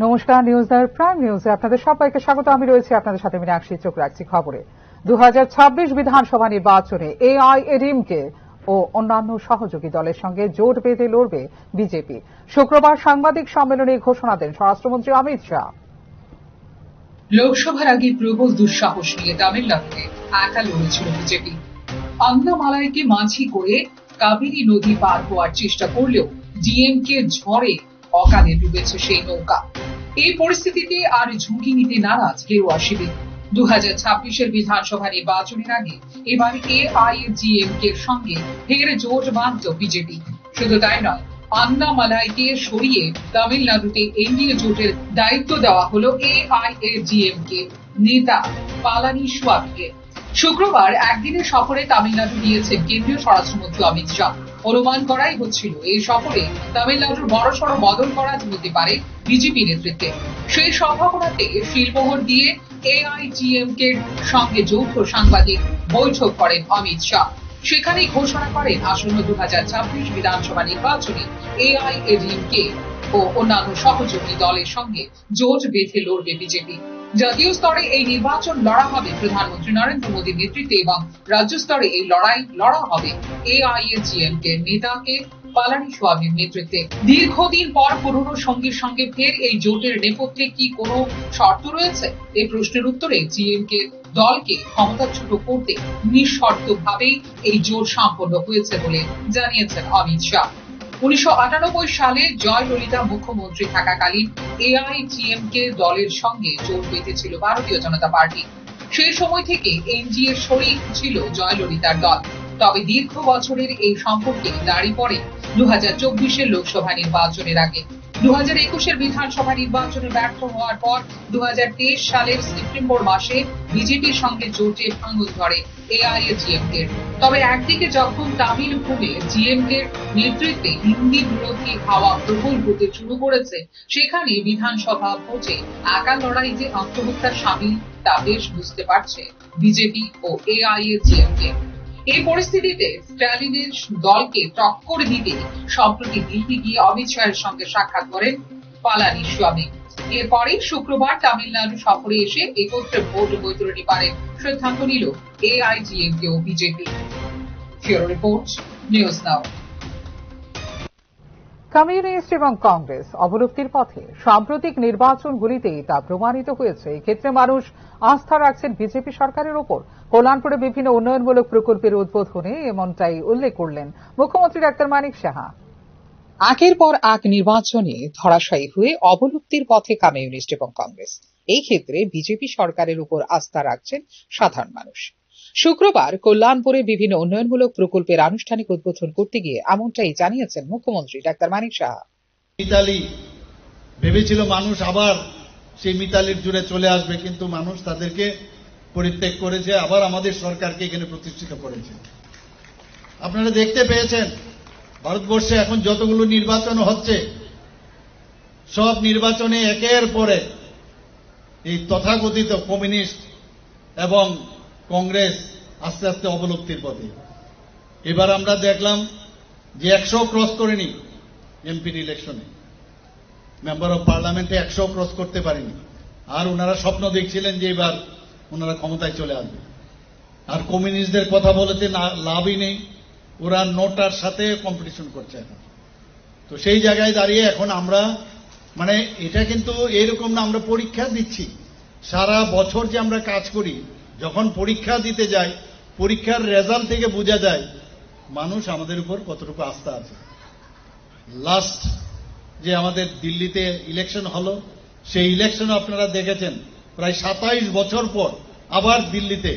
নমস্কার, নিউজদার প্রাইম নিউজে আপনাদের সবাইকে স্বাগত। আমি রয়েছি আপনাদের সাথে মীনাক্ষী। চোখ রাখছি খবরে। 2026 বিধানসভা নির্বাচনে এআইএডিএমকে ও অন্যান্য সহযোগী দলের সঙ্গে জোট বেঁধে লড়বে বিজেপি। শুক্রবার সাংবাদিক সম্মেলনে ঘোষণা দেন স্বরাষ্ট্রমন্ত্রী অমিত শাহ। লোকসভার আগে প্রবল দুঃসাহস নিয়ে তামিলনাড়ুতে একা লড়েছিল বিজেপি। আন্নামালাইকে মাঝি করে কাবেরী নদী পার হওয়ার চেষ্টা করলেও ডিএমকে ঝড়ে অকালে ডুবেছে সেই নৌকা। এই পরিস্থিতিতে আর ঝুঁকি নিতে নারাজ গেরুয়া শিবির। 2026 বিধানসভা নির্বাচনের আগে এবার এআইএডিএমকে এর সঙ্গে ফের জোট বাঁধল বিজেপি। শুধু তাই নয়, আন্নামালাইকে সরিয়ে তামিলনাড়ুতে এনডিএ জোটের দায়িত্ব দেওয়া হলো এআইএডিএমকে নেতা পালানিস্বামীকে। শুক্রবার একদিনের সফরে তামিলনাড়ু গিয়েছেন কেন্দ্রীয় স্বরাষ্ট্রমন্ত্রী অমিত শাহ। অনুমান করাই হচ্ছিল এই সফরে তামিলনাড়ুর বড়সড় বদল করা যেতে পারে বিজেপি নেতৃত্বে। সেই সম্ভাবনাতে শিলমোহর দিয়ে এআইএডিএমকে এর সঙ্গে যৌথ সাংবাদিক বৈঠক করেন অমিত শাহ। সেখানেই ঘোষণা করেন আসন্ন 2026 বিধানসভা নির্বাচনে এআইএডিএমকে ও অন্যান্য সহযোগী দলের সঙ্গে জোট বেঁধে লড়বে বিজেপি। জাতীয় স্তরে এই নির্বাচন লড়া হবে প্রধানমন্ত্রী নরেন্দ্র মোদীর নেতৃত্বে এবং রাজ্য স্তরে এই লড়াই লড়া হবে এআইএডিএমকে নেতাকে পালানিস্বামীর নেতৃত্বে। দীর্ঘদিন পর পুরনো সঙ্গীর সঙ্গে ফের এই জোটের নেপথ্যে কি কোনো শর্ত রয়েছে? এই প্রশ্নের উত্তরে ডিএমকে দলকে ক্ষমতাচ্যুত করতে নিঃশর্তভাবেই এই জোট সম্পন্ন হয়েছে বলে জানিয়েছেন অমিত শাহ। 1998 সালে জয়ললিতা মুখ্যমন্ত্রী থাকাকালীন এআইএডিএমকে দলের সঙ্গে জোট বেঁধেছিল ভারতীয় জনতা পার্টি। সেই সময় থেকে এনডিএ শরিক ছিল জয়ললিতার দল। তবে দীর্ঘ বছরের এই সম্পর্কে দাঁড়ি পড়ে 2024 লোকসভা নির্বাচনের আগে। 2021 বিধানসভা নির্বাচনে ব্যর্থ হওয়ার পর 2023 সালের সেপ্টেম্বর মাসে বিজেপির সঙ্গে জোটে ভাঙন ধরে এআইএডিএমকে। তবে একদিকে যখন তামিল ভূমে ডিএমকে নেতৃত্বে হিন্দি বিরোধী হাওয়া প্রবল হতে শুরু করেছে, সেখানে বিধানসভা ভোটে একা লড়াই যে আত্মহত্যার সামিল তা বেশ বুঝতে পারছে বিজেপি ও এআইএডিএমকে। এই পরিস্থিতিতে স্ট্যালিনের দলকে টক্কর দিতে সম্প্রতি দিল্লি গিয়ে অমিত শাহের সঙ্গে সাক্ষাৎ করেন পালানিস্বামী। এরপরে শুক্রবার তামিলনাড়ু সফরে এসে একত্রে ভোট বৈতরণী পারের সিদ্ধান্ত নিল এআইএডিএমকে ও BJP. Bureau report, news now. Communist এবং কংগ্রেস অবলুপ্তির পথে। সাম্প্রতিক নির্বাচনগুলিতেই তা প্রমাণিত হয়েছে। এক্ষেত্রে মানুষ আস্থা রাখছেন বিজেপি সরকারের ওপর। কল্যাণপুরে বিভিন্ন উন্নয়নমূলক প্রকল্পের উদ্বোধনে এমনটাই উল্লেখ করলেন মুখ্যমন্ত্রী ডাক্তার মানিক সাহা। একের পর এক নির্বাচনে ধরাশায়ী হয়ে অবলুপ্তির পথে কমিউনিস্ট এবং কংগ্রেস। এই ক্ষেত্রে বিজেপি সরকারের উপর আস্থা রাখছেন সাধারণ মানুষ। শুক্রবার কল্যাণপুরে বিভিন্ন উন্নয়নমূলক প্রকল্পের আনুষ্ঠানিক উদ্বোধন করতে গিয়ে এমনটাই জানিয়েছেন মুখ্যমন্ত্রী ডাক্তার মানিক সাহা। মিতালি ভেবেছিল মানুষ আবার সেই মিতালির জুড়ে চলে আসবে, কিন্তু মানুষ তাদেরকে পরিত্যাগ করেছে, আবার আমাদের সরকারকে এখানে প্রতিষ্ঠিত করেছে। আপনারা দেখতে পেয়েছেন ভারতবর্ষে এখন যতগুলো নির্বাচন হচ্ছে, সব নির্বাচনে একের পরে এই তথাকথিত কমিউনিস্ট এবং কংগ্রেস আস্তে আস্তে অবলুপ্তির পথে। এবার আমরা দেখলাম যে 100 ক্রস করেনি এমপির ইলেকশনে, মেম্বার অফ পার্লামেন্টে 100 ক্রস করতে পারেনি। আর ওনারা স্বপ্ন দেখছিলেন যে এবার ওনারা ক্ষমতায় চলে আসবে। আর কমিউনিস্টদের কথা বলেতে লাভই নেই, ওরা নোটার সাথে কম্পিটিশন করছে এখন। তো সেই জায়গায় দাঁড়িয়ে এখন আমরা এটা কিন্তু এরকম না, আমরা পরীক্ষা দিচ্ছি। সারা বছর যে আমরা কাজ করি, যখন পরীক্ষা দিতে যাই, পরীক্ষার রেজাল্ট থেকে বোঝা যায় মানুষ আমাদের উপর কতটুকু আস্থা আছে। লাস্ট যে আমাদের দিল্লিতে ইলেকশন হলো, সেই ইলেকশনে আপনারা দেখেছেন প্রায় 27 বছর পর আবার দিল্লিতে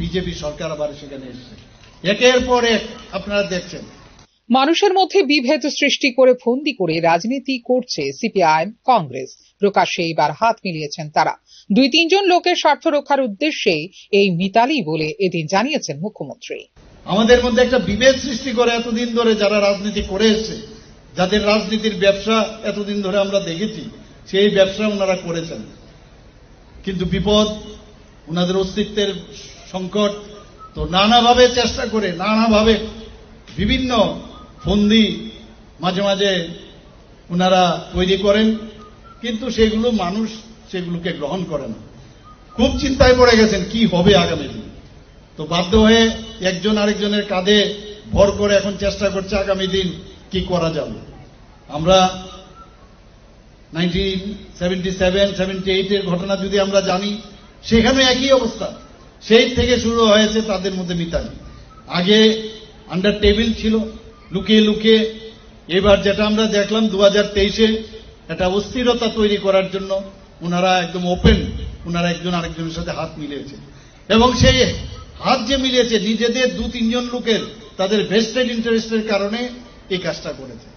বিজেপি সরকার আবার সেখানে এসেছে। একের পর এক আপনারা দেখছেন মানুষের মধ্যে বিভেদ সৃষ্টি করে ফন্দি করে রাজনীতি করছে সিপিআইএম কংগ্রেস। প্রকাশ্যে এবার হাত মিলিয়েছেন তারা। 2-3 জন লোকের স্বার্থ রক্ষার উদ্দেশ্যে এই মিতালি বলে এদিন জানিয়েছেন মুখ্যমন্ত্রী। আমাদের মধ্যে একটা বিভেদ সৃষ্টি করে এতদিন ধরে যারা রাজনীতি করে এসছে, যাদের রাজনীতির ব্যবসা এতদিন ধরে আমরা দেখেছি, সেই ব্যবসা ওনারা করেছেন। কিন্তু বিপদ, ওনাদের অস্তিত্বের সংকট, তো নানাভাবে চেষ্টা করে, নানাভাবে বিভিন্ন ফন্দি মাঝে মাঝে ওনারা তৈরি করেন। কিন্তু সেগুলো মানুষ সেগুলোকে গ্রহণ করে না। খুব চিন্তায় পড়ে গেছেন কি হবে আগামী দিন। তো বাধ্য হয়ে একজন আরেকজনের কাঁধে ভর করে এখন চেষ্টা করছে আগামী দিন কি করা যাবে। আমরা 1977-78 এর ঘটনা যদি আমরা জানি, সেখানে একই অবস্থা। সেই থেকে শুরু হয়েছে তাদের মধ্যে মিতালি। আগে আন্ডার টেবিল ছিল, লুকিয়ে লুকিয়ে। এবার যেটা আমরা দেখলাম 2023-এ একটা অস্থিরতা তৈরি করার জন্য ওনারা একদম ওপেন, ওনারা একজন আরেকজনের সাথে হাত মিলিয়েছে। এবং সেই হাত যে মিলিয়েছে নিজেদের 2-3 জন লোকের তাদের ভেস্টেড ইন্টারেস্টের কারণে এই কাজটা করেছে।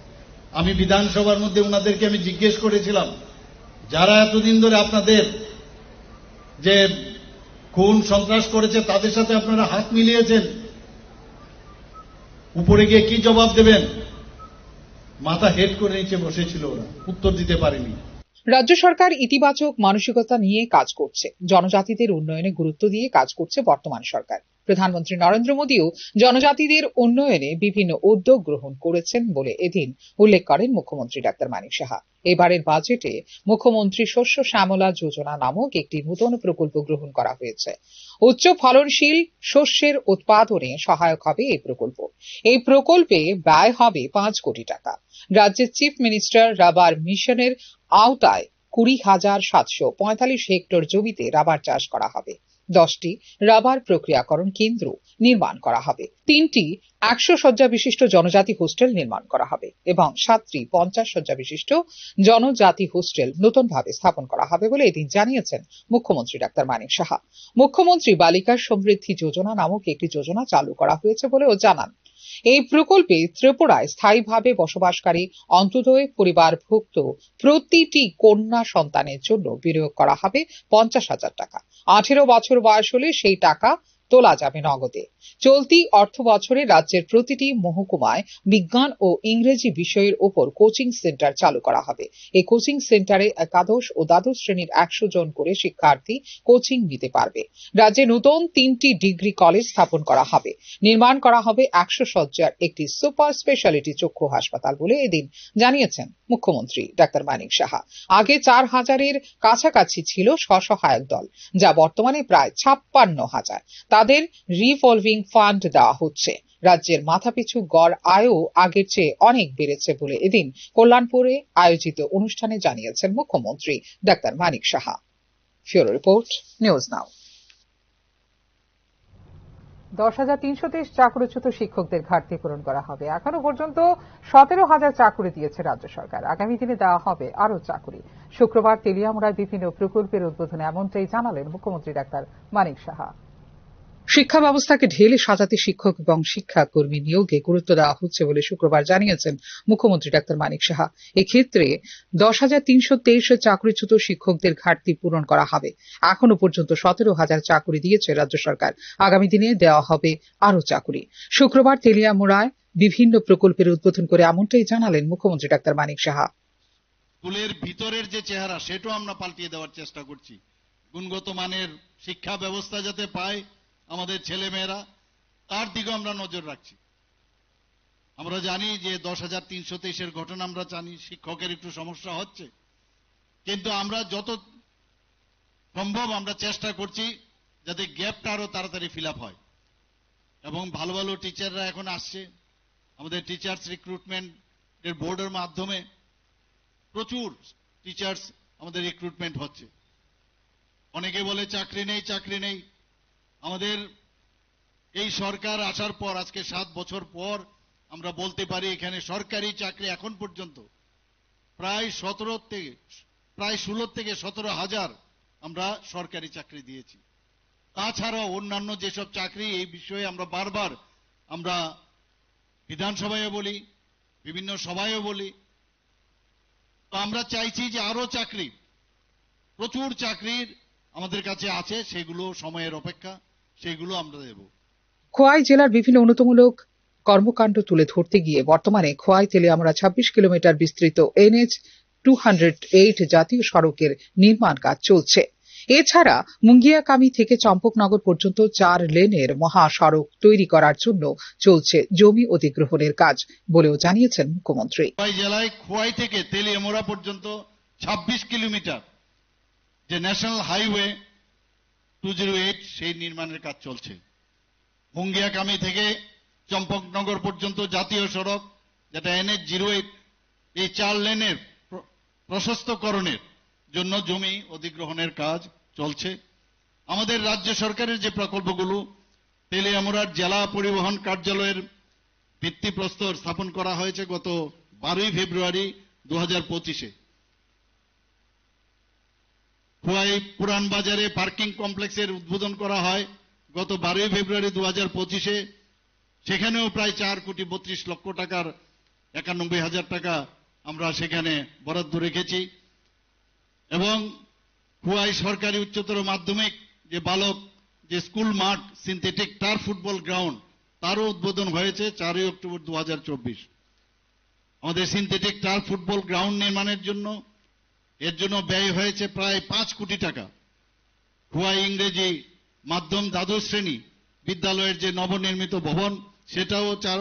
আমি বিধানসভার মধ্যে ওনাদেরকে আমি জিজ্ঞেস করেছিলাম, যারা এতদিন ধরে আপনাদের যে খুন সন্ত্রাস করেছে তাদের সাথে আপনারা হাত মিলিয়েছেন, উপরে গিয়ে কি জবাব দেবেন? মাথা হেড করে নিচে বসেছিল, ওরা উত্তর দিতে পারেনি। রাজ্য সরকার ইতিবাচক মানসিকতা নিয়ে কাজ করছে, জনজাতিদের উন্নয়নে গুরুত্ব দিয়ে কাজ করছে বর্তমান সরকার। প্রধানমন্ত্রী নরেন্দ্র মোদীও জনজাতিদের উন্নয়নে বিভিন্ন উদ্যোগ গ্রহণ করেছেন বলে এদিন উল্লেখ করেন মুখ্যমন্ত্রী ডাক্তার মানিক সাহা। এবারের বাজেটে মুখ্যমন্ত্রী শস্য শ্যামলা যোজনা নামক একটি নতুন প্রকল্প গ্রহণ করা হয়েছে। উচ্চ ফলনশীল শস্যের উৎপাদনে সহায়ক হবে এই প্রকল্প। এই প্রকল্পে ব্যয় হবে 5 কোটি টাকা। রাজ্যের চিফ মিনিস্টার রাবার মিশনের আওতায় 20,745 হেক্টর জমিতে রাবার চাষ করা হবে। 10টি রাবার প্রক্রিয়াকরণ কেন্দ্র নির্মাণ করা হবে। 3টি 100 শয্যা বিশিষ্ট জনজাতি হোস্টেল নির্মাণ করা হবে এবং 7টি 50 শয্যা বিশিষ্ট জনজাতি হোস্টেল নতুনভাবে স্থাপন করা হবে বলে এদিন জানিয়েছেন মুখ্যমন্ত্রী ডাক্তার মানিক সাহা। মুখ্যমন্ত্রী বালিকা সমৃদ্ধি যোজনা নামক একটি যোজনা চালু করা হয়েছে বলেও জানান। এই প্রকল্পে ত্রিপুরায় স্থায়ীভাবে বসবাসকারী অন্তোদয় পরিবারভুক্ত প্রতিটি কন্যা সন্তানের জন্য বিনিয়োগ করা হবে 50,000 টাকা। 18 বছর বয়স হলে সেই টাকা তোলা যাবে নগদে। চলতি অর্থ বছরে রাজ্যের প্রতিটি মহকুমায় বিজ্ঞান ও ইংরেজি বিষয়ের উপর কোচিং সেন্টার চালু করা হবে। এই কোচিং সেন্টারে একাদশ ও দ্বাদশ শ্রেণীর 100 জন করে শিক্ষার্থী কোচিং নিতে পারবে। রাজ্যে নতুন 3টি ডিগ্রি কলেজ স্থাপন করা হবে। নির্মাণ করা হবে 100 শয্যার একটি সুপার স্পেশালিটি চক্ষু হাসপাতাল বলে এদিন জানিয়েছেন মুখ্যমন্ত্রী ডাক্তার মানিক সাহা। আগে 4,000-এর কাছাকাছি ছিল স্বসহায়ক দল, যা বর্তমানে প্রায় 56,000। তাদের রিভলভিং ফান্ড দেওয়া হচ্ছে। রাজ্যের মাথাপিছু গড় আয়ও আগের চেয়ে অনেক বেড়েছে বলে এদিন কল্যাণপুরে আয়োজিত অনুষ্ঠানে জানিয়েছেন মুখ্যমন্ত্রী doctor Manik Saha. Bureau report, news now. 10,323 চাকরিচ্যুত শিক্ষকদের ঘাটতি পূরণ করা হবে। এখনো পর্যন্ত 17,000 চাকরি দিয়েছে রাজ্য সরকার। আগামী দিনে দেওয়া হবে আরও চাকরি। শুক্রবার তেলিয়ামুড়ায় বিভিন্ন প্রকল্পের উদ্বোধনে এমনটাই জানালেন মুখ্যমন্ত্রী ডাক্তার মানিক সাহা। শিক্ষা ব্যবস্থাকে ঢেলে সাজাতে শিক্ষক এবং শিক্ষাকর্মী নিয়োগে গুরুত্ব দেওয়া হচ্ছে বলে শুক্রবার জানিয়েছেন মুখ্যমন্ত্রী ডাক্তার মানিক সাহা। এক্ষেত্রে 10,323 চাকরিচ্যুত শিক্ষকদের ঘাটতি পূরণ করা হবে। এখনো পর্যন্ত 17,000 চাকরি দিয়েছে রাজ্য সরকার। আগামী দিনে দেওয়া হবে আরও চাকরি। শুক্রবার তেলিয়ামুড়ায় বিভিন্ন প্রকল্পের উদ্বোধন করে এমনটাই জানালেন মুখ্যমন্ত্রী ডাক্তার মানিক সাহা। স্কুলের ভিতরের যে চেহারা সেটাও আমরা পাল্টিয়ে দেওয়ার চেষ্টা করছি। গুণগত মানের শিক্ষা ব্যবস্থা যাতে পায় আমাদের ছেলেমেয়েরা, তার দিকেও আমরা নজর রাখছি। আমরা জানি যে 10,323-এর ঘটনা আমরা জানি, শিক্ষকের একটু সমস্যা হচ্ছে, কিন্তু আমরা যত সম্ভব আমরা চেষ্টা করছি যাতে গ্যাপটা আরো তাড়াতাড়ি ফিল আপ হয়। এবং ভালো ভালো টিচাররা এখন আসছে। আমাদের টিচার্স রিক্রুটমেন্ট এর বোর্ডের মাধ্যমে প্রচুর টিচার্স আমাদের রিক্রুটমেন্ট হচ্ছে। অনেকে বলে চাকরি নেই, চাকরি নেই। আমাদের এই সরকার আসার পর আজকে 7 বছর পর আমরা বলতে পারি এখানে সরকারি চাকরি এখন পর্যন্ত প্রায় 16 থেকে 17,000 আমরা সরকারি চাকরি দিয়েছি। তাছাড়াও অন্যান্য যেসব চাকরি, এই বিষয়ে আমরা বারবার আমরা বিধানসভায় বলি, বিভিন্ন সভায়ও বলি। তো আমরা চাইছি যে আরো চাকরি, প্রচুর চাকরির আমাদের কাছে আছে, সেগুলো সময়ের অপেক্ষা, সেগুলো আমরা দেব। খোয়াই জেলার বিভিন্ন উন্নতমূলক কর্মকাণ্ড তুলে ধরতে গিয়ে বর্তমানে খোয়াই তেলিয়ামুড়া 26 কিলোমিটার বিস্তৃত NH 208 জাতীয় সড়কের নির্মাণ কাজ চলছে। এছাড়া মুঙ্গিয়াকামি থেকে চম্পকনগর পর্যন্ত 4 লেনের মহাসড়ক তৈরি করার জন্য চলছে জমি অধিগ্রহণের কাজ বলেও জানিয়েছেন মুখ্যমন্ত্রী। খোয়াই জেলায় খোয়াই থেকে তেলিয়ামুড়া পর্যন্ত 26 কিলোমিটার যে ন্যাশনাল হাইওয়ে 208 সেই নির্মাণের কাজ চলছে। মুঙ্গিয়াকামি থেকে চম্পকনগর পর্যন্ত জাতীয় সড়ক যেটা NH-08 এই 4 লেনের প্রশস্তকরণের জন্য জমি অধিগ্রহণের কাজ চলছে। আমাদের রাজ্য সরকারের যে প্রকল্পগুলো, তেলিয়ামুড়ার জেলা পরিবহন কার্যালয়ের ভিত্তিপ্রস্তর স্থাপন করা হয়েছে গত 12 ফেব্রুয়ারি 2025-এ। খোয়াই পুরান বাজারে পার্কিং কমপ্লেক্সের উদ্বোধন করা হয় গত 12 ফেব্রুয়ারি 2025-এ। সেখানেও প্রায় 4,32,00,000 টাকার 91,000 টাকা আমরা সেখানে বরাদ্দ রেখেছি। এবং খোয়াই সরকারি উচ্চতর মাধ্যমিক যে বালক যে স্কুল মাঠ সিনথেটিক টার্ফ ফুটবল গ্রাউন্ড তারও উদ্বোধন হয়েছে 4 অক্টোবর 2024। আমাদের সিনথেটিক টার্ফ ফুটবল গ্রাউন্ড নির্মাণের জন্য এর জন্য ব্যয় হয়েছে প্রায় 5 কোটি টাকা। খোয়াই ইংরেজি মাধ্যম দ্বাদশ শ্রেণী বিদ্যালয়ের যে নবনির্মিত ভবন সেটাও 4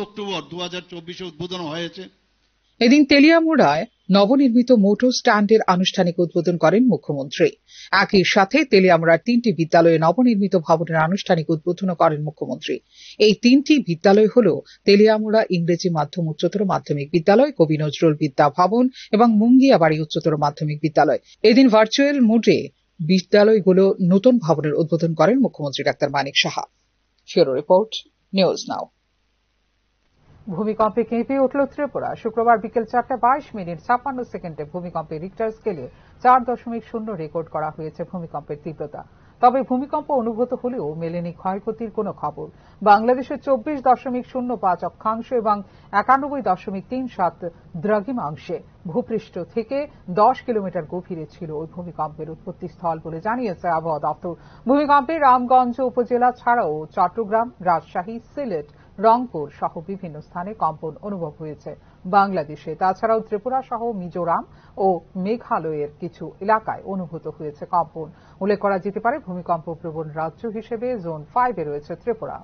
অক্টোবর 2024-এ উদ্বোধন হয়েছে। এদিন তেলিয়ামুড়ায় নবনির্মিত মোটর স্ট্যান্ডের আনুষ্ঠানিক উদ্বোধন করেন মুখ্যমন্ত্রী। একই সাথে তেলিয়ামুড়ার 3টি বিদ্যালয়ে নবনির্মিত ভবনের আনুষ্ঠানিক উদ্বোধন করেন মুখ্যমন্ত্রী। এই 3টি বিদ্যালয় হল তেলিয়ামুড়া ইংরেজি মাধ্যম উচ্চতর মাধ্যমিক বিদ্যালয়, কবি নজরুল বিদ্যা ভবন এবং মুঙ্গিয়াবাড়ি উচ্চতর মাধ্যমিক বিদ্যালয়। এদিন ভার্চুয়াল মোডে বিদ্যালয়গুলো নতুন ভবনের উদ্বোধন করেন মুখ্যমন্ত্রী doctor Manik Saha. Bureau report, news now. ভূমিকম্পে কেঁপে উঠল ত্রিপুরা। শুক্রবার বিকেল 4:52:56 ভূমিকম্পে রিক্টার স্কেলে 4.0 রেকর্ড করা হয়েছে ভূমিকম্পের তীব্রতা। তবে ভূমিকম্প অনুভূত হলেও মেলেনি ক্ষয়ক্ষতির কোনো খবর। বাংলাদেশের 24.05 অক্ষাংশ এবং 91.37 দ্রাঘিমাংশে ভূপৃষ্ঠ থেকে 10 কিলোমিটার গভীরে ছিল ওই ভূমিকম্পের উৎপত্তিস্থল বলে জানিয়েছে আবহাওয়া দপ্তর। ভূমিকম্পে রামগঞ্জ উপজেলা ছাড়াও চট্টগ্রাম, রাজশাহী, সিলেট, রংপুর সহ বিভিন্ন স্থানে কম্পন অনুভব হয়েছে বাংলাদেশে। তাছাড়াও ত্রিপুরা সহ মিজোরাম ও মেঘালয়ের কিছু এলাকায় অনুভূত হয়েছে কম্পন। উল্লেখ করা যেতে পারে ভূমিকম্প প্রবণ রাজ্য হিসেবে জোন 5-এ রয়েছে ত্রিপুরা।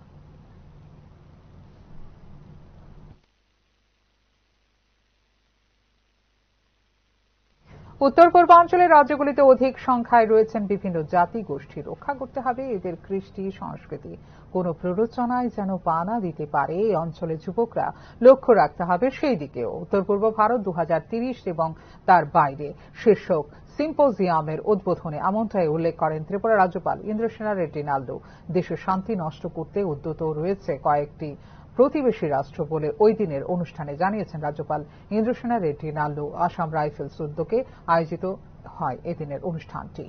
উত্তর পূর্বাঞ্চলের রাজ্যগুলিতে অধিক সংখ্যায় রয়েছেন বিভিন্ন জাতি গোষ্ঠী। রক্ষা করতে হবে এদের কৃষ্টি সংস্কৃতি। কোন প্ররোচনায় যেন পা না দিতে পারে এই অঞ্চলের যুবকরা লক্ষ্য রাখতে হবে সেই দিকেও। উত্তর পূর্ব ভারত 2030 এবং তার বাইরে শীর্ষক সিম্পোজিয়ামের উদ্বোধনে আমন্ত্রণে উল্লেখ করেন ত্রিপুরা রাজ্যপাল ইন্দ্রসেনা রেড্ডি নালদু। দেশের শান্তি নষ্ট করতে উদ্যত রয়েছে কয়েকটি প্রতিবেশী রাষ্ট্র বলে ওই দিনের অনুষ্ঠানে জানিয়েছেন রাজ্যপাল ইন্দ্রসেনা রেড্ডি নালদু। আসাম রাইফেলস উদ্যোগে আয়োজিত হয় এদিনের অনুষ্ঠানটি।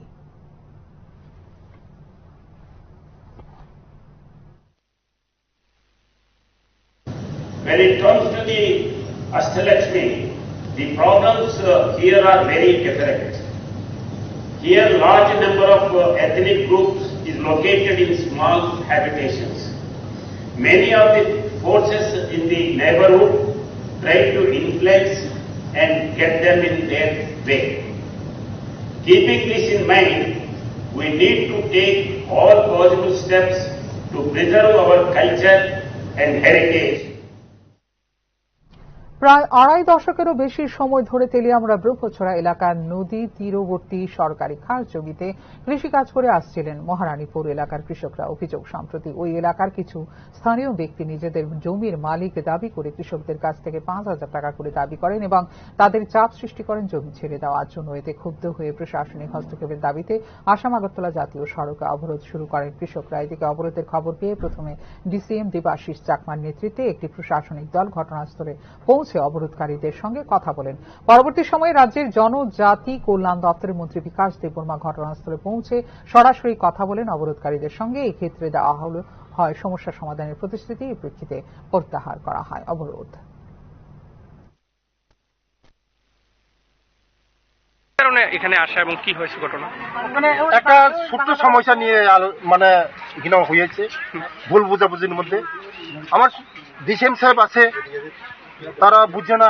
When it comes to the Ashtalakshmi, the problems here are very different. Here large number of ethnic groups is located in small habitations. Many of the forces in the neighborhood try to influence and get them in their way. Keeping this in mind, we need to take all possible steps to preserve our culture and heritage. প্রায় 2.5 দশকেরও বেশি সময় ধরে তেলিয়ামুড়া ব্রহ্মছড়া এলাকার নদী তীরবর্তী সরকারি খাস জমিতে কৃষিকাজ করে আসছিলেন মহারানীপুর এলাকার কৃষকরা। অভিযোগ, সম্প্রতি ওই এলাকার কিছু স্থানীয় ব্যক্তি নিজেদের জমির মালিক দাবি করে কৃষকদের কাছ থেকে 5,000 টাকা করে দাবি করেন এবং তাদের চাপ সৃষ্টি করেন জমি ছেড়ে দেওয়ার জন্য। এতে ক্ষুব্ধ হয়ে প্রশাসনিক হস্তক্ষেপের দাবিতে আসাম আগরতলা জাতীয় সড়কে অবরোধ শুরু করেন কৃষকরা। এদিকে অবরোধের খবর পেয়ে প্রথমে ডিসিএম দেবাশিস চাকমার নেতৃত্বে একটি প্রশাসনিক দল ঘটনাস্থলে পৌঁছে অবরোধকারীদের সঙ্গে কথা বলেন। পরবর্তী সময়ে রাজ্যের জনজাতি কল্যাণ দপ্তরের মন্ত্রী বিকাশ দেববর্মা ঘটনাস্থলে পৌঁছে সরাসরি কথা বলেন অবরোধকারীদের সঙ্গে। এই ক্ষেত্রে দেওয়া হয় সমস্যা সমাধানের প্রতিশ্রুতি। এই প্রেক্ষিতে প্রত্যাহার করা হয় অবরোধ। কারণে এখানে আসা এবং কি হয়েছে ঘটনা? মানে একটা ছোট্ট সমস্যা নিয়ে মানে এখানে হয়েছে ভুল বোঝাবুঝির মধ্যে। আমার ডিসিএম সাহেব আছে, তারা বুঝছে না।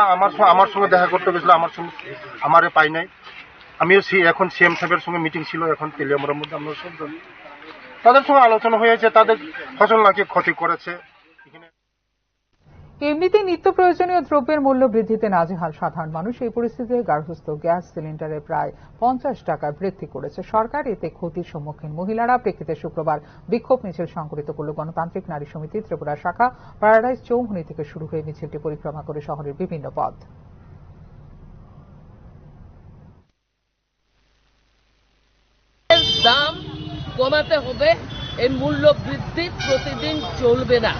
আমার সঙ্গে দেখা করতে গেছিল, আমারে পাই নাই। আমিও এখন সিএম সাহেবের সঙ্গে মিটিং ছিল এখন তেলিয়ামুড়ার মধ্যে। আমরা সব তাদের সঙ্গে আলোচনা হয়েছে, তাদের ফসল নাকি ক্ষতি করেছে। এমনিতেই নিত্য প্রয়োজনীয় দ্রব্যের মূল্য বৃদ্ধিতে নাজেহাল সাধারণ মানুষ। এই পরিস্থিতিতে গার্হস্থ্য গ্যাস সিলিন্ডারে প্রায় 50 টাকা বৃদ্ধি করেছে সরকার। এতে ক্ষতির সম্মুখীন মহিলারা। প্রেক্ষিতে শুক্রবার বিক্ষোভ মিছিল সংঘটিত করল গণতান্ত্রিক নারী সমিতি ত্রিপুরা শাখা। প্যারাডাইজ চৌমুহনী থেকে শুরু হয়ে মিছিলটি পরিক্রমা করে শহরের বিভিন্ন পথ। দাম কমাতে হবে, এই মূল্য বৃদ্ধি প্রতিদিন চলবে না।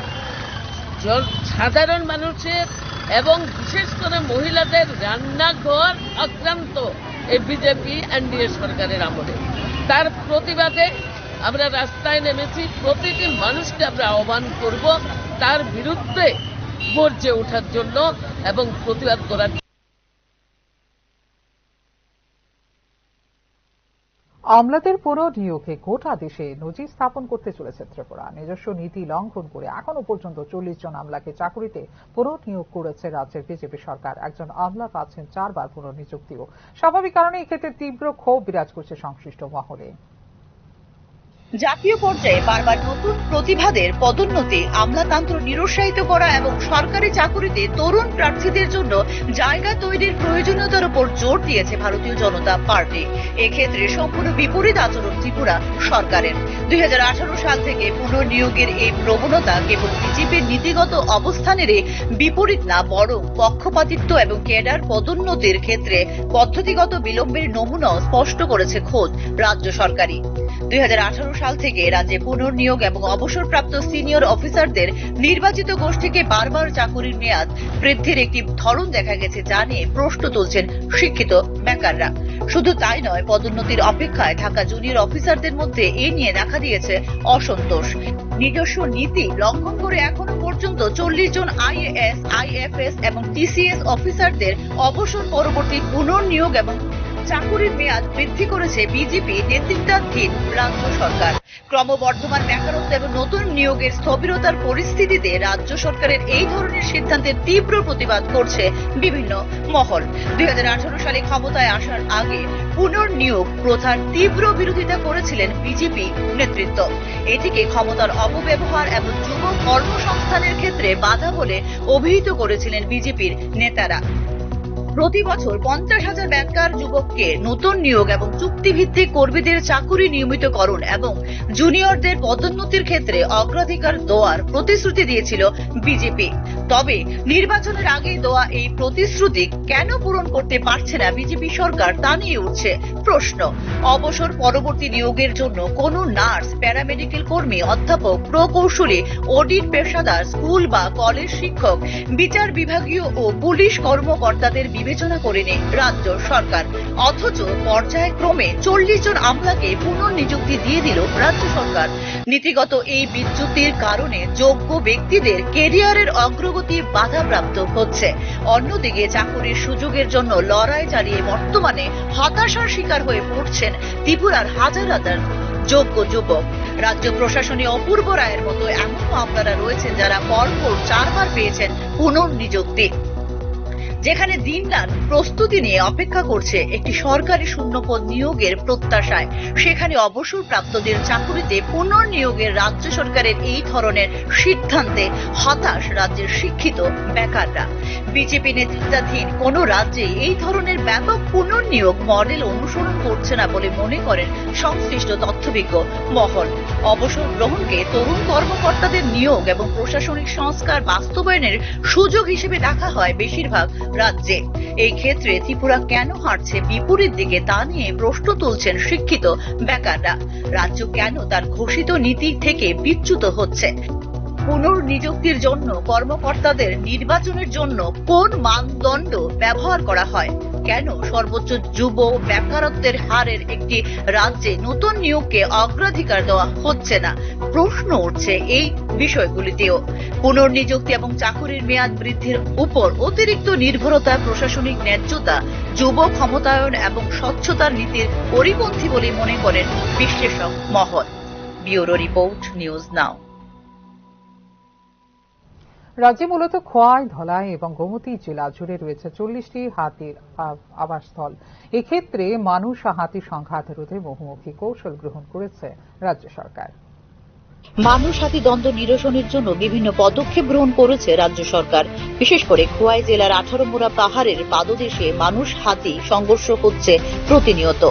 সাধারণ মানুষের এবং বিশেষ করে মহিলাদের রান্নাঘর আক্রান্ত এই বিজেপি এনডিএ সরকারের আমলে। তার প্রতিবাদে আমরা রাস্তায় নেমেছি। প্রতিটি মানুষকে আমরা আহ্বান করব তার বিরুদ্ধে গর্জে ওঠার জন্য এবং প্রতিবাদ করার। আমলাদের পুনর্নিয়োগে গোটা দেশে নজির স্থাপন করতে চলেছে ত্রিপুরা। নিজস্ব নীতি লঙ্ঘন করে এখনো পর্যন্ত 40 জন আমলাকে চাকুরিতে পুনর্নিয়োগ করেছে রাজ্যের বিজেপি সরকার। একজন আমলা পাচ্ছেন 4 বার পুনর্নিযুক্তিও। স্বাভাবিক কারণে এক্ষেত্রে তীব্র ক্ষোভ বিরাজ করছে সংশ্লিষ্ট মহলে। জাতীয় পর্যায়ে বারবার নতুন প্রতিভাদের পদোন্নতি, আমলাতন্ত্র নিরুৎসাহিত করা এবং সরকারি চাকুরিতে তরুণ প্রার্থীদের জন্য জায়গা তৈরির প্রয়োজনীয়তার উপর জোর দিয়েছে ভারতীয় জনতা পার্টি। এক্ষেত্রে সম্পূর্ণ বিপরীত আচরণ ত্রিপুরা সরকারের। 2018 সাল থেকে পুনর্নিয়োগের এই প্রবণতা কেবল বিজেপির নীতিগত অবস্থানেরই বিপরীত না, বরং পক্ষপাতিত্ব এবং ক্যাডার পদোন্নতির ক্ষেত্রে পদ্ধতিগত বিলম্বের নমুনাও স্পষ্ট করেছে খোদ রাজ্য সরকারই। 2018 সাল থেকে রাজ্যে পুনর্নিয়োগ এবং অবসরপ্রাপ্ত সিনিয়র অফিসারদের নির্বাচিত গোষ্ঠীকে বারবার চাকুরির মেয়াদ বৃদ্ধির একটি ধরন দেখা গেছে, যা নিয়ে প্রশ্ন তুলছেন শিক্ষিত বেকাররা। শুধু তাই নয়, পদোন্নতির অপেক্ষায় থাকা জুনিয়র অফিসারদের মধ্যে এ নিয়ে দেখা দিয়েছে অসন্তোষ। নিজস্ব নীতি লঙ্ঘন করে এখনো পর্যন্ত 40 জন আইএএস, আইএফএস এবং টিসিএস অফিসারদের অবসর পরবর্তী পুনর্নিয়োগ এবং চাকুরির মেয়াদ বৃদ্ধি করেছে বিজেপি নেতৃত্বাধীন রাজ্য সরকার। ক্রমবর্ধমান বেকারত্ব এবং নতুন নিয়োগের স্থবিরতার পরিস্থিতিতে রাজ্য সরকারের এই ধরনের সিদ্ধান্তের তীব্র প্রতিবাদ করছে বিভিন্ন মহল। 2018 সালে ক্ষমতায় আসার আগে পুনর্নিয়োগ প্রথার তীব্র বিরোধিতা করেছিলেন বিজেপি নেতৃত্ব। এটিকে ক্ষমতার অপব্যবহার এবং যুব কর্মসংস্থানের ক্ষেত্রে বাধা বলে অভিহিত করেছিলেন বিজেপির নেতারা। প্রতি বছর 50,000 বেকার যুবককে নতুন নিয়োগ এবং চুক্তিভিত্তিক কর্মীদের চাকুরি নিয়মিতকরণ এবং জুনিয়রদের পদোন্নতির ক্ষেত্রে অগ্রাধিকার দেওয়ার প্রতিশ্রুতি দিয়েছিল বিজেপি। তবে নির্বাচনের আগেই দেওয়া এই প্রতিশ্রুতি কেন পূরণ করতে পারছে না বিজেপি সরকার, তা নিয়ে উঠছে প্রশ্ন। অবসর পরবর্তী নিয়োগের জন্য কোন নার্স, প্যারামেডিক্যাল কর্মী, অধ্যাপক, প্রকৌশলী, অডিট পেশাদার, স্কুল বা কলেজ শিক্ষক, বিচার বিভাগীয় ও পুলিশ কর্মকর্তাদের বিবেচনা করেনি রাজ্য সরকার। অথচ পর্যায়ক্রমে 40 জন আমলাকে পুনর্নিযুক্তি দিয়ে দিল রাজ্য সরকার। নীতিগত এই বিচ্যুতির কারণে যোগ্য ব্যক্তিদের কেরিয়ারের অগ্রগতি বাধাপ্রাপ্ত হচ্ছে। অন্যদিকে চাকুরির সুযোগের জন্য লড়াই চালিয়ে বর্তমানে হতাশার শিকার হয়ে পড়ছেন ত্রিপুরার হাজার হাজার যোগ্য যুবক। রাজ্য প্রশাসনে অপূর্ব রায়ের মতো এমন আমলারা রয়েছেন যারা পরপর 4 বার পেয়েছেন পুনর্নিযুক্তি, যেখানে দিনরাত প্রস্তুতি নিয়ে অপেক্ষা করছে একটি সরকারি শূন্যপদ নিয়োগের প্রত্যাশায়। সেখানে অবসরপ্রাপ্তদের চাকুরিতে পুনর্নিয়োগের রাজ্য সরকারের এই ধরনের সিদ্ধান্তে হতাশ রাজ্যের শিক্ষিত বেকাররা। বিজেপি নেতৃত্বাধীন কোন রাজ্যে এই ধরনের ব্যাপক পুনর্নিয়োগ মডেল অনুসরণ করছে না বলে মনে করেন সংশ্লিষ্ট তথ্যবিজ্ঞ মহল। অবসর গ্রহণকে তরুণ কর্মকর্তাদের নিয়োগ এবং প্রশাসনিক সংস্কার বাস্তবায়নের সুযোগ হিসেবে দেখা হয় বেশিরভাগ রাজ্যে। এই ক্ষেত্রে ত্রিপুরা কেন হাঁটছে বিপরীত দিকে, তা নিয়ে প্রশ্ন তুলছেন শিক্ষিত বেকাররা। রাজ্য কেন তার ঘোষিত নীতি থেকে বিচ্যুত হচ্ছে? পুনর্নিযুক্তির জন্য কর্মকর্তাদের নির্বাচনের জন্য কোন মানদণ্ড ব্যবহার করা হয়? কেন সর্বোচ্চ যুব বেকারত্বের হারের একটি রাজ্যে নতুন নিয়োগকে অগ্রাধিকার দেওয়া হচ্ছে না? প্রশ্ন উঠছে এই বিষয়গুলিতেও। পুনর্নিযুক্তি এবং চাকুরির মেয়াদ বৃদ্ধির উপর অতিরিক্ত নির্ভরতা, প্রশাসনিক ন্যায্যতা, যুব ক্ষমতায়ন এবং স্বচ্ছতার নীতির পরিপন্থী বলে মনে করেন বিশ্লেষক মহল। ব্যুরো রিপোর্ট, নিউজ নাও। রাজ্যে মূলত খোয়াই, ধলাই এবং গোমতী জেলা জুড়ে রয়েছে 40টি হাতির আবাসস্থল। এক্ষেত্রে মানুষ ও হাতির সংঘাত রোধে বহুমুখী কৌশল গ্রহণ করেছে রাজ্য সরকার। মানুষ হাতি দ্বন্দ্ব নিরসনের জন্য বিভিন্ন পদক্ষেপ গ্রহণ করেছে রাজ্য সরকার। বিশেষ করে খোয়াই জেলার 18 মোড়া পাহাড়ের পাদদেশে মানুষ হাতি সংঘর্ষ হচ্ছে প্রতিনিয়ত।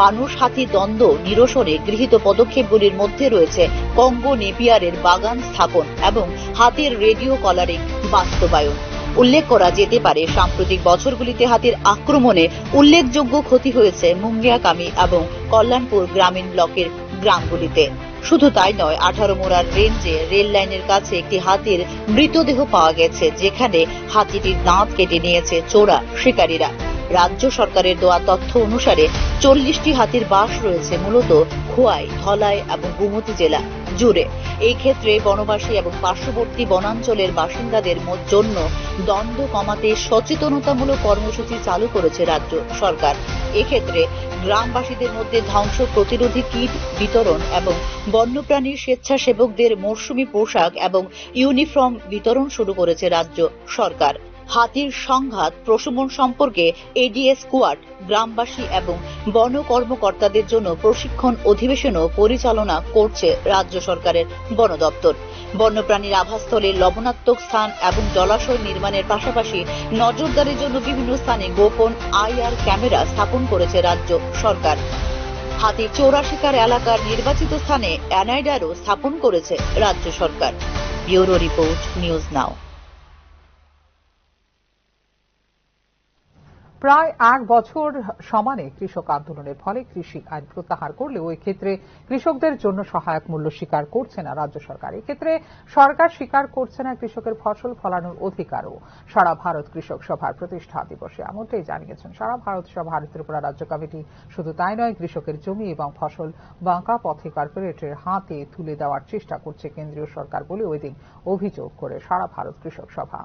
মানুষ হাতি দ্বন্দ্ব নিরসনে গৃহীত পদক্ষেপগুলির মধ্যে রয়েছে কঙ্গো নেপিয়ারের বাগান স্থাপন এবং হাতির রেডিও কলারিং বাস্তবায়ন। উল্লেখ করা যেতে পারে, সাম্প্রতিক বছরগুলিতে হাতির আক্রমণে উল্লেখযোগ্য ক্ষতি হয়েছে মুঙ্গিয়াকামি এবং কল্যাণপুর গ্রামীণ ব্লকের গ্রামগুলিতে। শুধু তাই নয়, 18 মোড়ার রেঞ্জে রেল লাইনের কাছে একটি হাতির মৃতদেহ পাওয়া গেছে, যেখানে হাতিটির দাঁত কেটে নিয়েছে চোরা শিকারীরা। রাজ্য সরকারের দেওয়া তথ্য অনুসারে 40টি হাতির বাস রয়েছে মূলত খোয়াই, ধলাই এবং গোমতী জেলা জুড়ে। এই ক্ষেত্রে বনবাসী এবং পার্শ্ববর্তী বনাঞ্চলের বাসিন্দাদের জন্য দ্বন্দ্ব কমাতে সচেতনতামূলক কর্মসূচি চালু করেছে রাজ্য সরকার। এক্ষেত্রে গ্রামবাসীদের মধ্যে ধ্বংস প্রতিরোধী কিট বিতরণ এবং বন্যপ্রাণী স্বেচ্ছাসেবকদের মৌসুমী পোশাক এবং ইউনিফর্ম বিতরণ শুরু করেছে রাজ্য সরকার। হাতির সংঘাত প্রশমন সম্পর্কে এডিএস স্কোয়াড, গ্রামবাসী এবং বন কর্মকর্তাদের জন্য প্রশিক্ষণ অধিবেশনও পরিচালনা করছে রাজ্য সরকারের বন দপ্তর। বন্যপ্রাণীর আবাসস্থলে লবণাত্মক স্থান এবং জলাশয় নির্মাণের পাশাপাশি নজরদারির জন্য বিভিন্ন স্থানে গোপন আইআর ক্যামেরা স্থাপন করেছে রাজ্য সরকার। হাতির চোরা শিকার এলাকার নির্বাচিত স্থানে অ্যানাইডারও স্থাপন করেছে রাজ্য সরকার। Bureau report, news now. প্রায় 1 বছর সমানে কৃষক আন্দোলনের ফলে কৃষি আইন প্রত্যাহার করলেও ওই ক্ষেত্রে কৃষকদের জন্য সহায়ক মূল্য স্বীকার করছে না রাজ্য সরকার। এক্ষেত্রে সরকার স্বীকার করছে না কৃষকের ফসল ফলানোর অধিকারও। সারা ভারত কৃষক সভার প্রতিষ্ঠা দিবসে এমনটাই জানিয়েছেন সারা ভারত সভার ত্রিপুরা রাজ্য কমিটি। শুধু তাই নয়, কৃষকের জমি এবং ফসল বাঁকা পথে কর্পোরেটের হাতে তুলে দেওয়ার চেষ্টা করছে কেন্দ্রীয় সরকার বলে ওই দিন অভিযোগ করে সারা ভারত কৃষক সভা।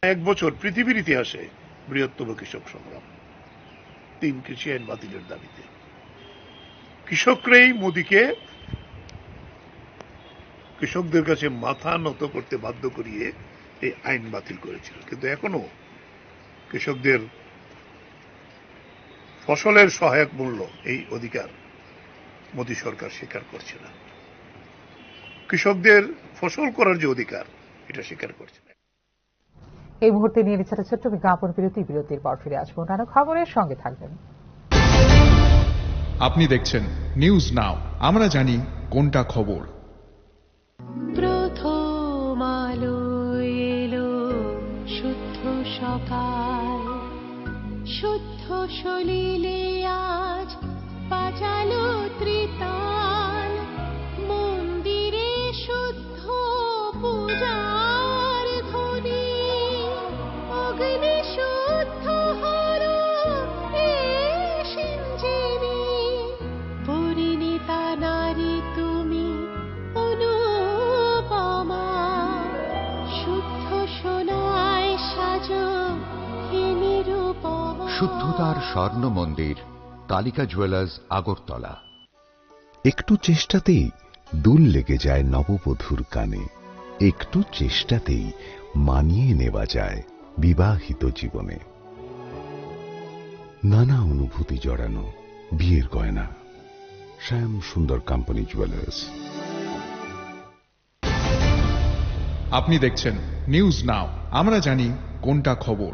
1 বছর পৃথিবীর ইতিহাসে বৃহত্তম কৃষক সংগ্রাম, 3 কৃষি আইন বাতিলের দাবিতে কৃষকরাই মোদীকে কৃষকদের কাছে মাথা নত করতে বাধ্য করিয়ে এই আইন বাতিল করেছিল। কিন্তু এখনো কৃষকদের ফসলের সহায়ক মূল্য, এই অধিকার মোদী সরকার স্বীকার করছে না। কৃষকদের ফসল করার যে অধিকার, এটা স্বীকার করছে না। এই মুহূর্তে নিয়ে নিচ্ছে ছোট্ট বিজ্ঞাপন বিরতি। বিরতির পর ফিরে আসবো অন্যান্য খবরের সঙ্গে থাকবেন। আপনি দেখছেন নিউজ নাও, আমরা জানি কোনটা খবর। প্রথম আলো এলো শুদ্ধ সকাল, শুদ্ধ সলিলে আজ বাজালো ত্রিতাল, মন্দিরে শুদ্ধ পূজার ধ্বনি, অগ্নি শুদ্ধ হর সিঞ্জিনি, পরিণীতা নারী তুমি অনুপমা, শুদ্ধ সোনায় সাজো হে নিরুপমা। শুদ্ধতার স্বর্ণ মন্দির, কালিকা জুয়েলার্স, আগরতলা। একটু চেষ্টাতেই দুল লেগে যায় নববধূর কানে, একটু চেষ্টাতেই মানিয়ে নেওয়া যায় বিবাহিত জীবনে। নানা অনুভূতি জড়ানো বিয়ের গয়না, শ্যাম সুন্দর কোম্পানি জুয়েলার্স। আপনি দেখছেন নিউজ নাও, আমরা জানি কোনটা খবর।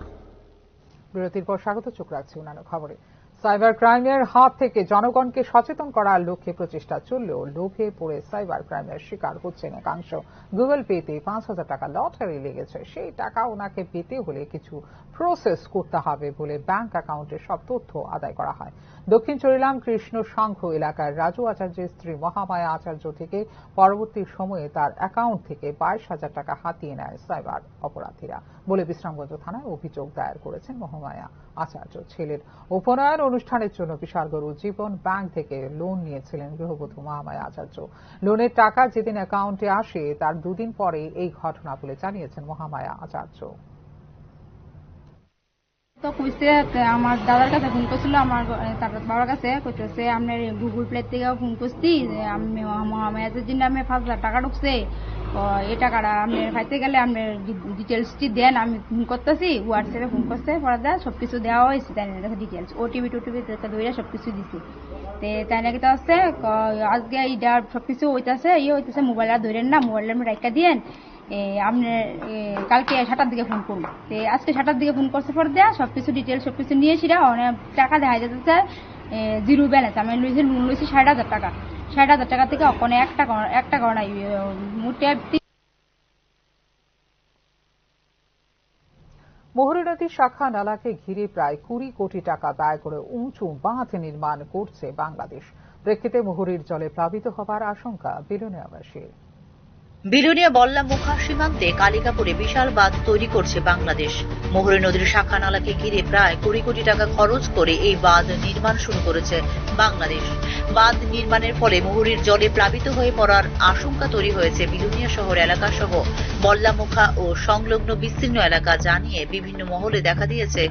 বিরতির পর স্বাগত, চোখ রাখছি অন্যান্য খবরে। সাইবার ক্রাইমের হাত থেকে জনগণকে সচেতন করার লক্ষ্যে প্রচেষ্টা চললেও লোভে পড়ে সাইবার ক্রাইমের শিকার হচ্ছেন একাংশ। গুগল পেতে 5,000 টাকা লটারি লেগেছে, সেই টাকা ওনাকে পেতে হলে কিছু প্রসেস করতে হবে বলে ব্যাংক অ্যাকাউন্টের সব তথ্য আদায় করা হয়। দক্ষিণ চরিলাম কৃষ্ণ সংঘ এলাকার রাজু আচার্যের স্ত্রী মহামায়া আচার্য থেকে পরবর্তী সময়ে তার অ্যাকাউন্ট থেকে 22,000 টাকা হাতিয়ে নেয় সাইবার অপরাধীরা বলে বিশ্রামগঞ্জ থানায় অভিযোগ দায়ের করেছেন মহামায়া আচার্য। ছেলের উপনয়ন অনুষ্ঠানের জন্য বিশালগড় জীবন ব্যাংক থেকে লোন নিয়েছিলেন গৃহবধূ মহামায়া আচার্য। লোনের টাকা যেদিন অ্যাকাউন্টে আসে তার 2 দিন পরে এই ঘটনা বলে জানিয়েছেন মহামায়া আচার্য। তো কইছে আমার দাদার কাছে ফোন করছিল, আমার তারপর বাবার কাছে কইতেছে আপনার গুগল প্লে থেকে ফোন করছি যে আমি মহামায়াজের জন্য আমি 5,000 টাকা ঢুকছে, এই টাকাটা আপনি খাইতে গেলে আপনার ডিটেলসটি দেন। আমি ফোন করতেছি, হোয়াটসঅ্যাপে ফোন করছে, পরে দেয় সবকিছু দেওয়া হয়েছে, তাই কাছে ডিটেলস ওটিপি টোটিপি ধরে সবকিছু দিছি। তাই নাকি তো আছে আজকে এইটা সবকিছু হইতেছে মোবাইলটা ধরেন না, মোবাইলটা আপনি রাখা দিয়েন, আপনি কালকে 7টার দিকে ফোন করুন। আজকে 7টার দিকে ফোন করছে পর দেয়া সবকিছু ডিটেলস সবকিছু নিয়েছিরা, অনেক টাকা দেখা যাচ্ছে জিরো ব্যালেন্স। আমি লোন লইছি 60,000 টাকা, 60,000 টাকা থেকে ওখানে একটা টাকা নাই, মোটে মুহুরী নদীর শাখা নালাকে ঘিরে প্রায় 20 কোটি টাকা ব্যয় করে উঁচু বাঁধ নির্মাণ করছে বাংলাদেশ। প্রেক্ষিতে মুহুরীর জলে প্লাবিত হবার আশঙ্কা বিলোনিয়াবাসীর। বিলোনিয়া বল্লামুখা সীমান্তে কালিকাপুরে বিশাল বাঁধ তৈরি করছে বাংলাদেশ। মুহুরী নদীর শাখা নালাকে ঘিরে প্রায় 20 কোটি টাকা খরচ করে এই বাঁধ নির্মাণ শুরু করেছে বাংলাদেশ। বাঁধ নির্মাণের ফলে মুহুরীর জলে প্লাবিত হয়ে পড়ার আশঙ্কা তৈরি হয়েছে বিলোনিয়া শহর এলাকা সহ বল্লামুখা ও সংলগ্ন বিস্তীর্ণ এলাকা, জানিয়ে বিভিন্ন মহলে দেখা দিয়েছে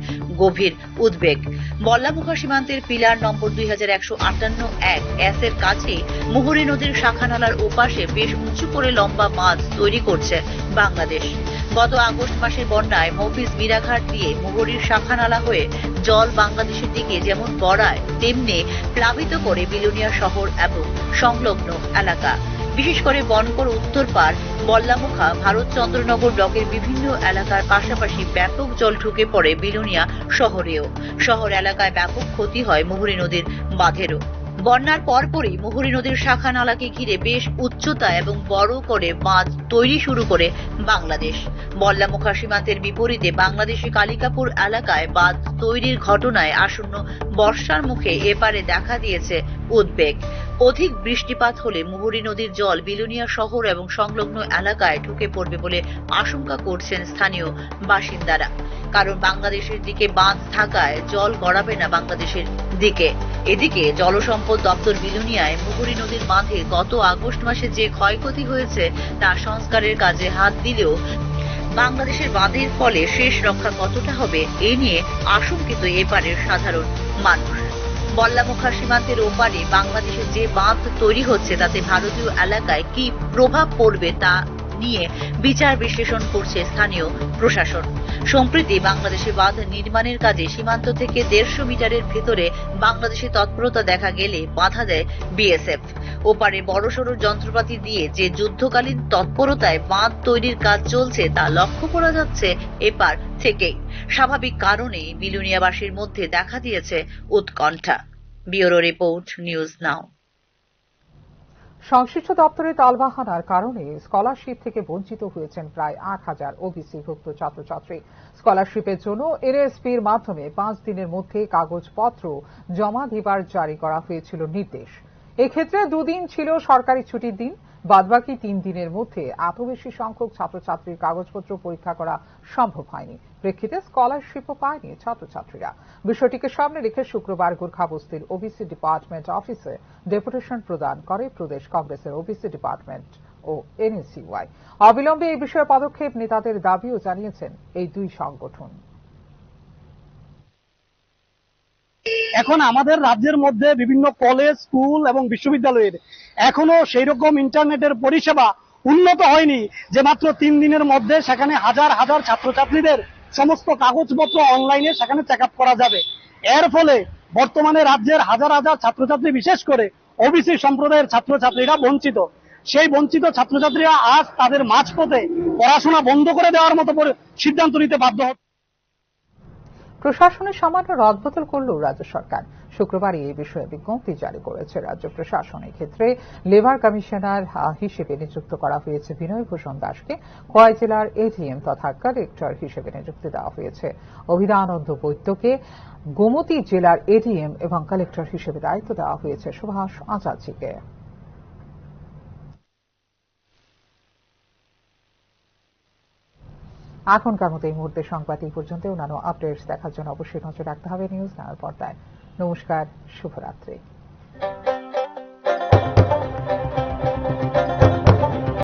গভীর উদ্বেগ। বল্লামুখা সীমান্তের পিলার নম্বর 2158-1 এর কাছে মুহুরী নদীর শাখা নালার ওপাশে বেশ উঁচু করে লম্বা বাঁধ তৈরি করছে বাংলাদেশ। গত আগস্ট মাসের বন্যায় মফিজ মিরাঘাট দিয়ে মুহুরীর শাখা নালা হয়ে জল বাংলাদেশের দিকে যেমন গড়ায়, তেমনি প্লাবিত করে বিলোনিয়া শহর এবং সংলগ্ন এলাকা। বিশেষ করে বনকর উত্তর পার বল্লামুখা ভারত চন্দ্রনগর ব্লকের বিভিন্ন এলাকার পাশাপাশি ব্যাপক জল ঢুকে পড়ে বিলোনিয়া শহরেও। শহর এলাকায় ব্যাপক ক্ষতি হয় মুহুরী নদীর বাঁধেরও। বন্যার পরপরই মুহুরী নদীর শাখা নালাকে ঘিরে বেশ উচ্চতা এবং বড় করে বাঁধ তৈরি শুরু করে বাংলাদেশ। বল্লামুখা সীমান্তের বিপরীতে বাংলাদেশি কালিকাপুর এলাকায় বাঁধ তৈরির ঘটনায় আসন্ন বর্ষার মুখে এপারে দেখা দিয়েছে উদ্বেগ। অধিক বৃষ্টিপাত হলে মুহুরী নদীর জল বিলোনিয়া শহর এবং সংলগ্ন এলাকায় ঢুকে পড়বে বলে আশঙ্কা করছেন স্থানীয় বাসিন্দারা। কারণ বাংলাদেশের দিকে বাঁধ থাকায় জল গড়াবে না বাংলাদেশের দিকে। এদিকে জলসম্পদ দপ্তর বিলোনিয়ায় মুহুরী নদীর বাঁধে গত আগস্ট মাসে যে ক্ষয়ক্ষতি হয়েছে তা সংস্কারের কাজে হাত দিলেও বাংলাদেশের বাঁধের ফলে শেষ রক্ষা কতটা হবে এ নিয়ে আশঙ্কিত এপারের সাধারণ মানুষ। বল্লামুখা সীমান্তের ওপারে বাংলাদেশের যে বাঁধ তৈরি হচ্ছে তাতে ভারতীয় এলাকায় কি প্রভাব পড়বে তা নিয়ে বিচার বিশ্লেষণ করছে স্থানীয় প্রশাসন। সম্প্রতি বাংলাদেশে বাঁধ নির্মাণের কাজে সীমান্ত থেকে 150 মিটারের ভেতরে বাংলাদেশের তৎপরতা দেখা গেলে বাধা দেয় বিএসএফ। ওপারে বড়সড় যন্ত্রপাতি দিয়ে যে যুদ্ধকালীন তৎপরতায় বাঁধ তৈরির কাজ চলছে তা লক্ষ্য করা যাচ্ছে এপার থেকেই। স্বাভাবিক কারণে বিলোনিয়াবাসীর মধ্যে দেখা দিয়েছে উৎকণ্ঠা। ব্যুরো রিপোর্ট, নিউজ নাও। সংশ্লিষ্ট দপ্তরে তালবাহানার কারণে স্কলারশিপ থেকে বঞ্চিত হয়েছেন প্রায় 8,000 ওবিসিভুক্ত ছাত্রছাত্রী। স্কলারশিপের জন্য এনএসপির মাধ্যমে 5 দিনের মধ্যে কাগজপত্র জমা দিবার জারি করা হয়েছিল নির্দেশ। এক্ষেত্রে 2 দিন ছিল সরকারি ছুটির দিন, বাদবাকি 3 দিনের মধ্যে এত বেশি সংখ্যক ছাত্রছাত্রীর কাগজপত্র পরীক্ষা করা সম্ভব হয়নি। প্রেক্ষিতে স্কলারশিপও পায়নি ছাত্রছাত্রীরা। বিষয়টিকে সামনে রেখে শুক্রবার গোর্খাবস্তির ওবিসি ডিপার্টমেন্ট অফিসে ডেপুটেশন প্রদান করে প্রদেশ কংগ্রেসের ওবিসি ডিপার্টমেন্ট ও এনএসইউআই। অবিলম্বে এই বিষয়ে পদক্ষেপ নেতাদের দাবিও জানিয়েছেন এই দুই সংগঠন। এখন আমাদের রাজ্যের মধ্যে বিভিন্ন কলেজ, স্কুল এবং বিশ্ববিদ্যালয়ের এখনো সেই রকম ইন্টারনেটের পরিষেবা উন্নত হয়নি যে মাত্র 3 দিনের মধ্যে সেখানে হাজার হাজার ছাত্রছাত্রীদের সমস্ত কাগজপত্র অনলাইনে সেখানে চেক আপ করা যাবে। এর ফলে বর্তমানে রাজ্যের হাজার হাজার ছাত্রছাত্রী, বিশেষ করে ওবিসি সম্প্রদায়ের ছাত্রছাত্রীরা বঞ্চিত। সেই বঞ্চিত ছাত্রছাত্রীরা আজ তাদের মাঝপথে পড়াশোনা বন্ধ করে দেওয়ার মতো সিদ্ধান্ত নিতে বাধ্য হচ্ছে। প্রশাসনের সামান্য রদবদল করল রাজ্য সরকার। শুক্রবার এই বিষয়ে বিজ্ঞপ্তি জারি করেছে রাজ্য প্রশাসন। ক্ষেত্রে লেবার কমিশনার হিসেবে নিযুক্ত করা হয়েছে বিনয় ভূষণ দাসকে, খোয়াই জেলার এডিএম তথা কালেক্টর হিসেবে নিযুক্তি দেওয়া হয়েছে অভিদানন্দ বৈদ্যকে, গোমতী জেলার এডিএম এবং কালেক্টর হিসেবে দায়িত্ব দেওয়া হয়েছে সুভাষ আচার্যকে। এখনকার মতো এই মুহূর্তে সংবাদ এই পর্যন্ত। অন্যান্য আপডেটস দেখার জন্য অবশ্যই নজর রাখতে হবে নিউজ নাওর পর্দায়। নমস্কার, শুভরাত্রি।